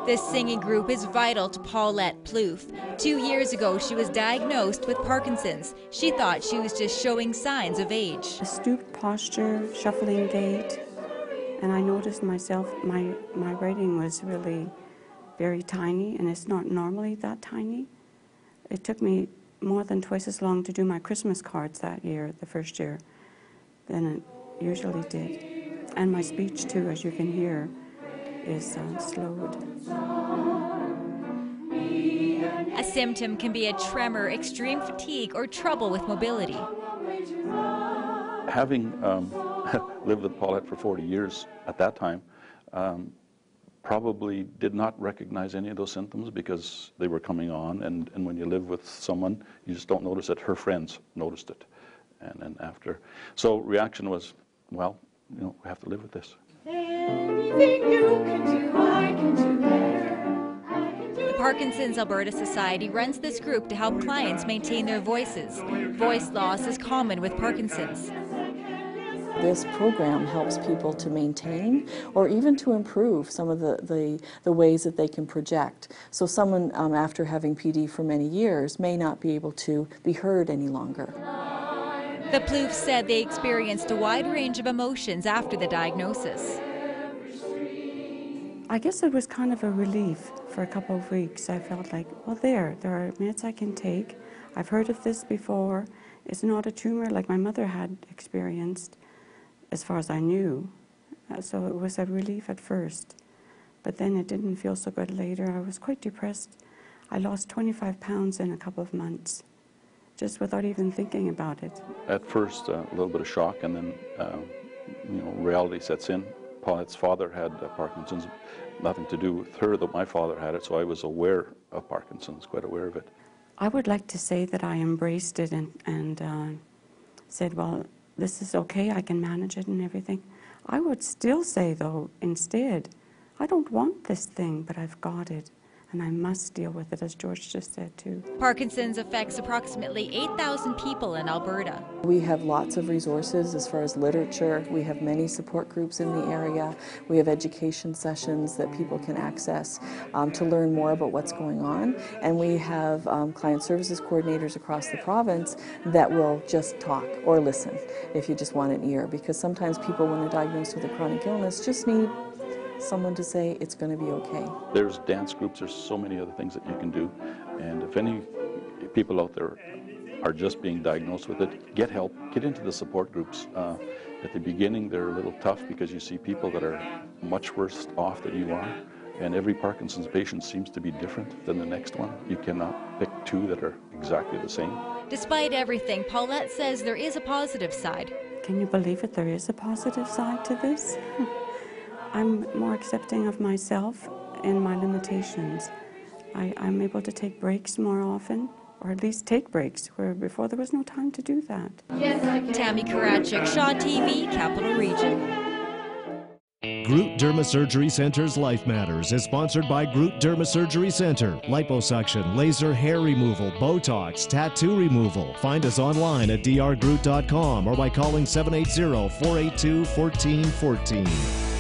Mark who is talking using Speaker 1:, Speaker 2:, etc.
Speaker 1: This singing group is vital to Paulette Plouffe. 2 years ago, she was diagnosed with Parkinson's. She thought she was just showing signs of age.
Speaker 2: A stooped posture, shuffling gait, and I noticed myself, my writing was really very tiny, and it's not normally that tiny. It took me more than twice as long to do my Christmas cards that year, the first year, than it usually did. And my speech too, as you can hear, is slowed.
Speaker 1: A symptom can be a tremor, extreme fatigue, or trouble with mobility.
Speaker 3: Having lived with Paulette for 40 years at that time, probably did not recognize any of those symptoms because they were coming on, and when you live with someone, you just don't notice it. Her friends noticed it, and then after. So reaction was, well, you know, we have to live with this.
Speaker 1: Anything you can do, I can do better. The Parkinson's Alberta Society runs this group to help clients maintain their voices. Voice loss is common with Parkinson's.
Speaker 4: This program helps people to maintain or even to improve some of the ways that they can project. So someone after having PD for many years may not be able to be heard any longer.
Speaker 1: The Plouffes said they experienced a wide range of emotions after the diagnosis.
Speaker 2: I guess it was kind of a relief for a couple of weeks. I felt like, well, there are meds I can take. I've heard of this before. It's not a tumor like my mother had experienced, as far as I knew. So it was a relief at first. But then it didn't feel so good later. I was quite depressed. I lost 25 pounds in a couple of months, just without even thinking about it.
Speaker 3: At first, a little bit of shock, and then you know, reality sets in. Paulette's father had Parkinson's, nothing to do with her, though my father had it, so I was aware of Parkinson's, quite aware of it.
Speaker 2: I would like to say that I embraced it and said, well, this is okay, I can manage it and everything. I would still say, though, instead, I don't want this thing, but I've got it. And I must deal with it, as George just said, too.
Speaker 1: Parkinson's affects approximately 8,000 people in Alberta.
Speaker 4: We have lots of resources as far as literature. We have many support groups in the area. We have education sessions that people can access to learn more about what's going on. And we have client services coordinators across the province that will just talk or listen if you just want an ear. Because sometimes people, when they're diagnosed with a chronic illness, just need someone to say it's going to be okay.
Speaker 3: There's dance groups, there's so many other things that you can do, and if any people out there are just being diagnosed with it, get help, get into the support groups. At the beginning they're a little tough because you see people that are much worse off than you are, and every Parkinson's patient seems to be different than the next one. You cannot pick two that are exactly the same.
Speaker 1: Despite everything, Paulette says there is a positive side.
Speaker 2: Can you believe it? There is a positive side to this. I'm more accepting of myself and my limitations. I'm able to take breaks more often, or at least take breaks, where before there was no time to do that.
Speaker 1: Tammy Karatchuk, Shaw TV, Capital Region.
Speaker 5: Groot Dermasurgery Center's Life Matters is sponsored by Groot Dermasurgery Center. Liposuction, laser hair removal, Botox, tattoo removal. Find us online at drgroot.com or by calling 780-482-1414.